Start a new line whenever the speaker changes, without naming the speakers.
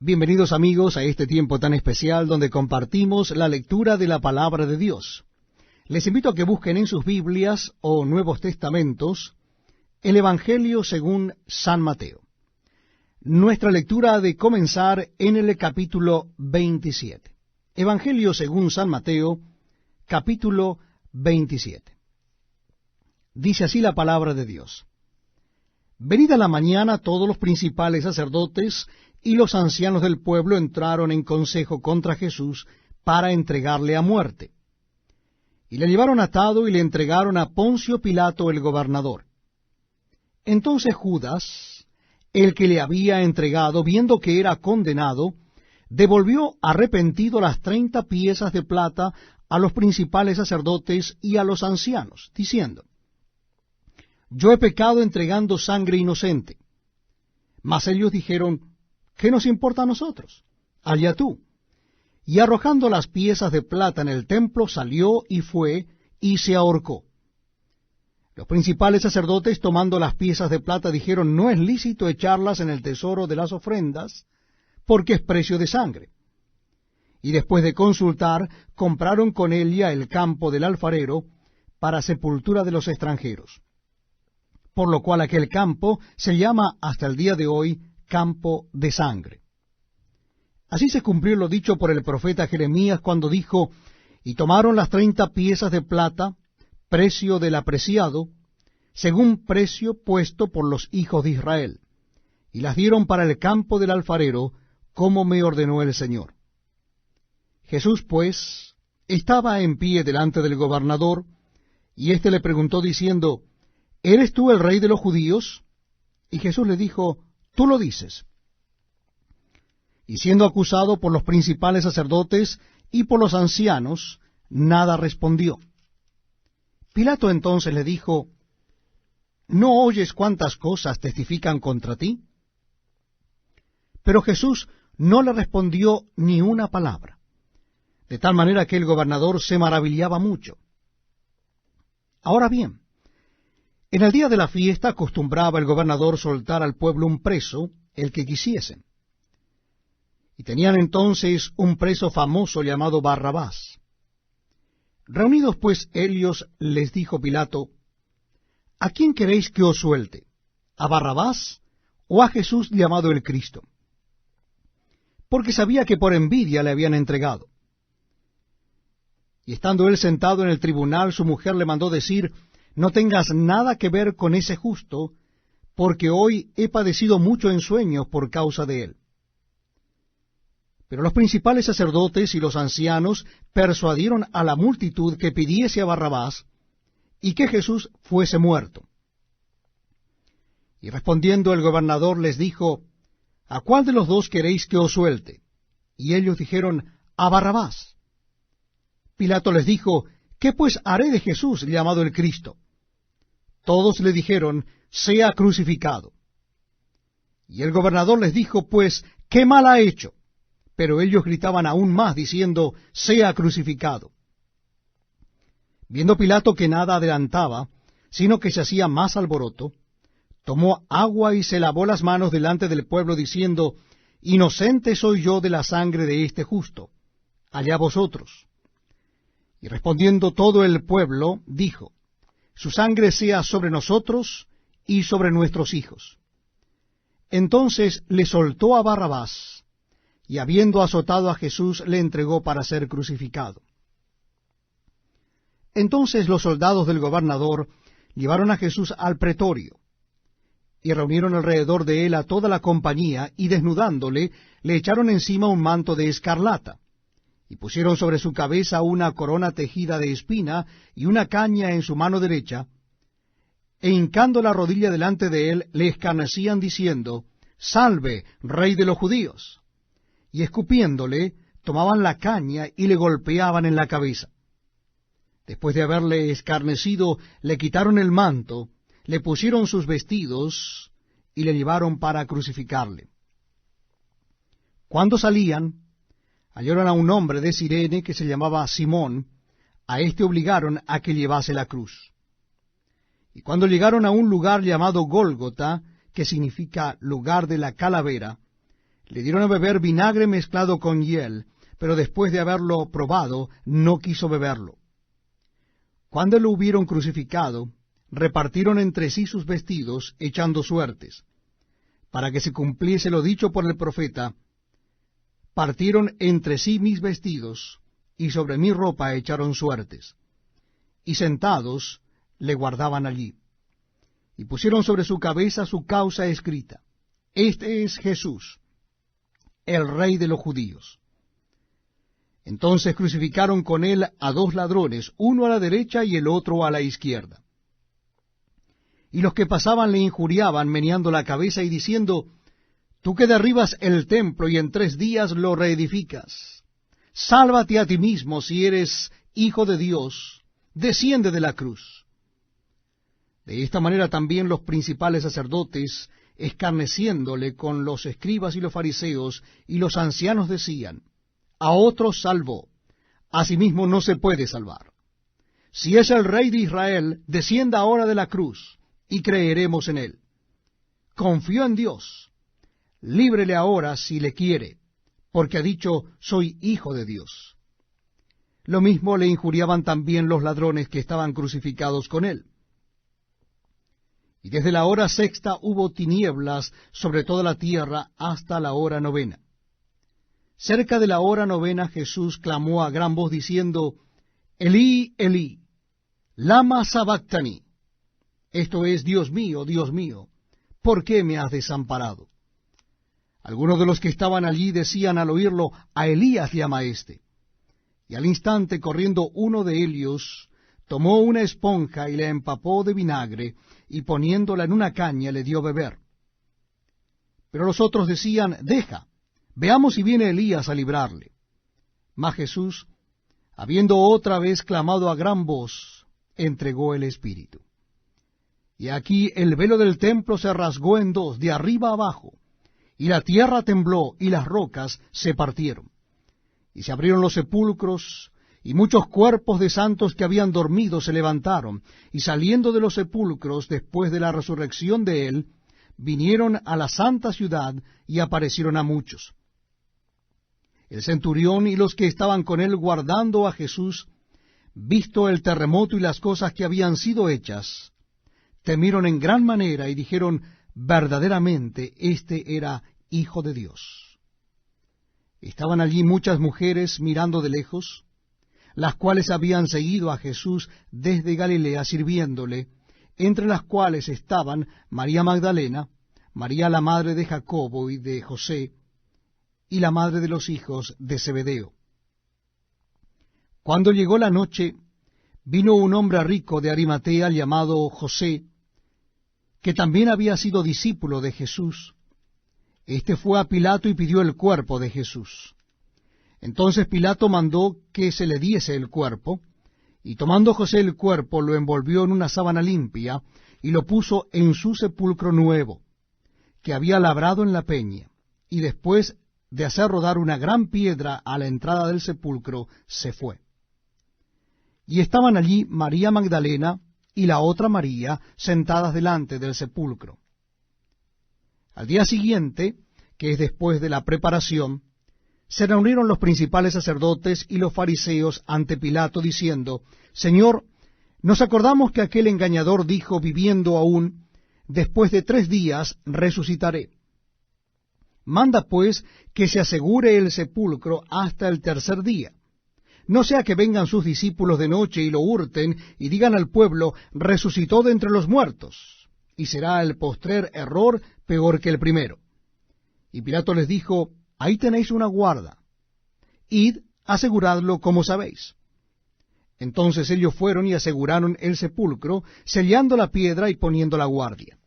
Bienvenidos amigos a este tiempo tan especial donde compartimos la lectura de la palabra de Dios. Les invito a que busquen en sus Biblias o Nuevos Testamentos el Evangelio según San Mateo. Nuestra lectura ha de comenzar en el capítulo 27. Evangelio según San Mateo, capítulo 27. Dice así la palabra de Dios. Venida la mañana, todos los principales sacerdotes y los ancianos del pueblo entraron en consejo contra Jesús para entregarle a muerte. Y le llevaron atado y le entregaron a Poncio Pilato el gobernador. Entonces Judas, el que le había entregado, viendo que era condenado, devolvió arrepentido las 30 piezas de plata a los principales sacerdotes y a los ancianos, diciendo: Yo he pecado entregando sangre inocente. Mas ellos dijeron: ¿Qué nos importa a nosotros? Allá tú. Y arrojando las piezas de plata en el templo, salió y fue, y se ahorcó. Los principales sacerdotes, tomando las piezas de plata, dijeron: No es lícito echarlas en el tesoro de las ofrendas, porque es precio de sangre. Y después de consultar, compraron con ella el campo del alfarero para sepultura de los extranjeros. Por lo cual aquel campo se llama hasta el día de hoy campo de sangre. Así se cumplió lo dicho por el profeta Jeremías cuando dijo: Y tomaron las 30 piezas de plata, precio del apreciado, según precio puesto por los hijos de Israel, y las dieron para el campo del alfarero, como me ordenó el Señor. Jesús, pues, estaba en pie delante del gobernador, y éste le preguntó diciendo: ¿Eres tú el rey de los judíos? Y Jesús le dijo: Tú lo dices. Y siendo acusado por los principales sacerdotes y por los ancianos, nada respondió. Pilato entonces le dijo: ¿No oyes cuántas cosas testifican contra ti? Pero Jesús no le respondió ni una palabra, de tal manera que el gobernador se maravillaba mucho. Ahora bien, en el día de la fiesta acostumbraba el gobernador soltar al pueblo un preso, el que quisiesen. Y tenían entonces un preso famoso llamado Barrabás. Reunidos pues ellos, les dijo Pilato: ¿A quién queréis que os suelte? ¿A Barrabás o a Jesús llamado el Cristo? Porque sabía que por envidia le habían entregado. Y estando él sentado en el tribunal, su mujer le mandó decir: No tengas nada que ver con ese justo, porque hoy he padecido mucho en sueños por causa de él. Pero los principales sacerdotes y los ancianos persuadieron a la multitud que pidiese a Barrabás y que Jesús fuese muerto. Y respondiendo el gobernador les dijo: ¿A cuál de los dos queréis que os suelte? Y ellos dijeron: A Barrabás. Pilato les dijo: ¿Qué pues haré de Jesús llamado el Cristo? Todos le dijeron: Sea crucificado. Y el gobernador les dijo: Pues, ¿qué mal ha hecho? Pero ellos gritaban aún más, diciendo: Sea crucificado. Viendo Pilato que nada adelantaba, sino que se hacía más alboroto, tomó agua y se lavó las manos delante del pueblo, diciendo: Inocente soy yo de la sangre de este justo, allá vosotros. Y respondiendo todo el pueblo, dijo: Su sangre sea sobre nosotros y sobre nuestros hijos. Entonces le soltó a Barrabás, y habiendo azotado a Jesús, le entregó para ser crucificado. Entonces los soldados del gobernador llevaron a Jesús al pretorio, y reunieron alrededor de él a toda la compañía, y desnudándole, le echaron encima un manto de escarlata, y pusieron sobre su cabeza una corona tejida de espina, y una caña en su mano derecha, e hincando la rodilla delante de él, le escarnecían diciendo: Salve, rey de los judíos. Y escupiéndole, tomaban la caña y le golpeaban en la cabeza. Después de haberle escarnecido, le quitaron el manto, le pusieron sus vestidos y le llevaron para crucificarle. Cuando salían, hallaron a un hombre de Cirene que se llamaba Simón. A éste obligaron a que llevase la cruz. Y cuando llegaron a un lugar llamado Gólgota, que significa lugar de la calavera, Le dieron a beber vinagre mezclado con hiel, pero después de haberlo probado, no quiso beberlo. Cuando lo hubieron crucificado, repartieron entre sí sus vestidos, echando suertes. Para que se cumpliese lo dicho por el profeta, partieron entre sí mis vestidos, y sobre mi ropa echaron suertes. Y sentados le guardaban allí. Y pusieron sobre su cabeza su causa escrita: Este es Jesús, el Rey de los judíos. Entonces crucificaron con él a dos ladrones, uno a la derecha y el otro a la izquierda. Y los que pasaban le injuriaban, meneando la cabeza y diciendo: Tú que derribas el templo y en 3 días lo reedificas, sálvate a ti mismo si eres hijo de Dios, desciende de la cruz. De esta manera también los principales sacerdotes, escarneciéndole con los escribas y los fariseos y los ancianos, decían: A otros salvó, a sí mismo no se puede salvar. Si es el Rey de Israel, descienda ahora de la cruz, y creeremos en él. Confió en Dios, líbrele ahora si le quiere, porque ha dicho: soy hijo de Dios. Lo mismo le injuriaban también los ladrones que estaban crucificados con él. Y desde la hora 6ª hubo tinieblas sobre toda la tierra hasta la hora 9ª. Cerca de la hora 9ª Jesús clamó a gran voz diciendo: Elí, Elí, lama sabactani. Esto es: Dios mío, ¿por qué me has desamparado? Algunos de los que estaban allí decían al oírlo: A Elías llama éste. Y al instante, corriendo uno de ellos, tomó una esponja y la empapó de vinagre, y poniéndola en una caña le dio beber. Pero los otros decían: Deja, veamos si viene Elías a librarle. Mas Jesús, habiendo otra vez clamado a gran voz, entregó el Espíritu. Y aquí el velo del templo se rasgó en dos, de arriba abajo, y la tierra tembló, y las rocas se partieron. Y se abrieron los sepulcros, y muchos cuerpos de santos que habían dormido se levantaron, y saliendo de los sepulcros después de la resurrección de él, vinieron a la santa ciudad y aparecieron a muchos. El centurión y los que estaban con él guardando a Jesús, visto el terremoto y las cosas que habían sido hechas, temieron en gran manera y dijeron: verdaderamente este era Hijo de Dios. Estaban allí muchas mujeres mirando de lejos, las cuales habían seguido a Jesús desde Galilea sirviéndole, entre las cuales estaban María Magdalena, María la madre de Jacobo y de José, y la madre de los hijos de Zebedeo. Cuando llegó la noche, vino un hombre rico de Arimatea llamado José, que también había sido discípulo de Jesús. Este fue a Pilato y pidió el cuerpo de Jesús. Entonces Pilato mandó que se le diese el cuerpo, y tomando José el cuerpo, lo envolvió en una sábana limpia, y lo puso en su sepulcro nuevo, que había labrado en la peña, y después de hacer rodar una gran piedra a la entrada del sepulcro, se fue. Y estaban allí María Magdalena y la otra María sentadas delante del sepulcro. Al día siguiente, que es después de la preparación, se reunieron los principales sacerdotes y los fariseos ante Pilato, diciendo: Señor, nos acordamos que aquel engañador dijo, viviendo aún: después de 3 días resucitaré. Manda pues que se asegure el sepulcro hasta el 3er día, no sea que vengan sus discípulos de noche y lo hurten y digan al pueblo: resucitó de entre los muertos, y será el postrer error peor que el primero. Y Pilato les dijo: ahí tenéis una guarda, id, aseguradlo como sabéis. Entonces ellos fueron y aseguraron el sepulcro, sellando la piedra y poniendo la guardia.